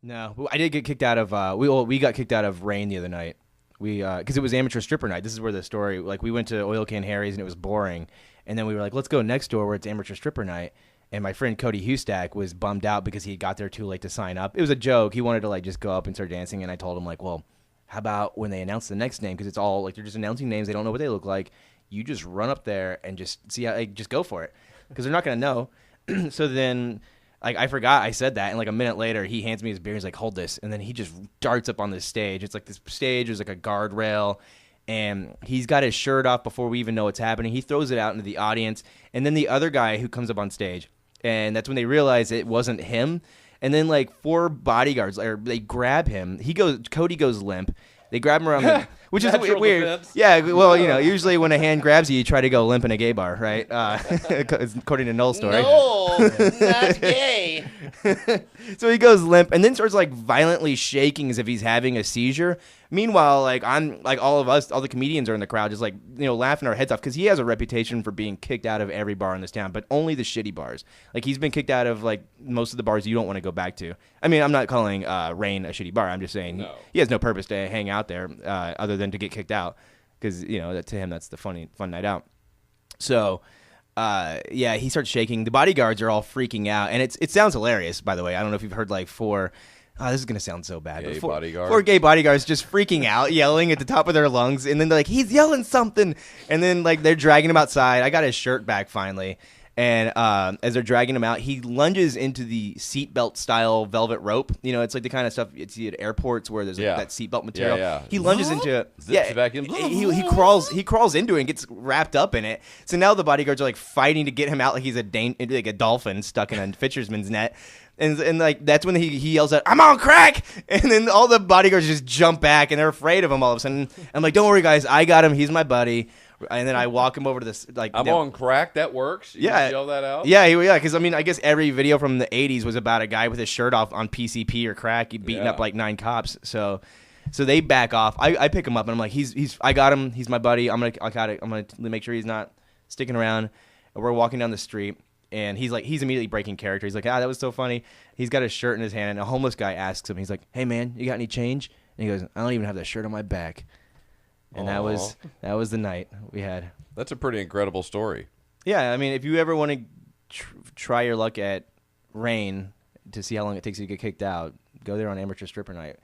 No, I did get kicked out of. We got kicked out of Rain the other night. Because it was amateur stripper night. This is where the story. Like we went to Oil Can Harry's and it was boring, and then we were like, let's go next door where it's amateur stripper night. And my friend Cody Hustack was bummed out because he got there too late to sign up. It was a joke. He wanted to like just go up and start dancing, and I told him like, well, how about when they announce the next name? Because it's all like they're just announcing names. They don't know what they look like. You just run up there and just see how. Like, just go for it because they're not gonna know. So then. Like, I forgot I said that, and like a minute later, he hands me his beer. He's like, hold this. And then he just darts up on this stage. It's like this stage. There's like a guardrail, and he's got his shirt off before we even know what's happening. He throws it out into the audience, and then the other guy who comes up on stage, and that's when they realize it wasn't him. And then like 4 bodyguards, they grab him. Cody goes limp. They grab him around, which is weird. Defense. Yeah, well, usually when a hand grabs you, you try to go limp in a gay bar, right? According to Noel's story. No, not gay. So he goes limp and then starts like violently shaking as if he's having a seizure. Meanwhile, like I'm like all the comedians are in the crowd, just like laughing our heads off because he has a reputation for being kicked out of every bar in this town, but only the shitty bars. Like he's been kicked out of like most of the bars you don't want to go back to. I mean, I'm not calling Rain a shitty bar. I'm just saying he has no purpose to hang out there other than to get kicked out because to him that's the fun night out. So. He starts shaking. The bodyguards are all freaking out, and it sounds hilarious. By the way, I don't know if you've heard like 4. This is gonna sound so bad. Gay Four bodyguards. Gay bodyguards just freaking out, yelling at the top of their lungs, and then they're like, "He's yelling something!" And then like they're dragging him outside. I got his shirt back finally, and as they're dragging him out, he lunges into the seatbelt style velvet rope. It's like the kind of stuff you see at airports where there's like, that seatbelt material. Yeah. He lunges into it. Zips back in. He crawls into it and gets wrapped up in it. So now the bodyguards are like fighting to get him out like he's like a dolphin stuck in a fisherman's net. And like that's when he yells out, "I'm on crack!" And then all the bodyguards just jump back and they're afraid of him all of a sudden. I'm like, "Don't worry, guys, I got him. He's my buddy." And then I walk him over to this like I'm on crack. That works. You just yell that out. Yeah, because I mean, I guess every video from the '80s was about a guy with his shirt off on PCP or crack, beating up like 9 cops. So they back off. I pick him up and I'm like, I got him. He's my buddy. I'm gonna make sure he's not sticking around. And we're walking down the street. And he's immediately breaking character. He's like, that was so funny. He's got his shirt in his hand, and a homeless guy asks him, he's like, "Hey man, you got any change?" And he goes, "I don't even have that shirt on my back." And that was the night we had. That's a pretty incredible story. Yeah, I mean, if you ever want to try your luck at Rain to see how long it takes you to get kicked out, go there on amateur stripper night.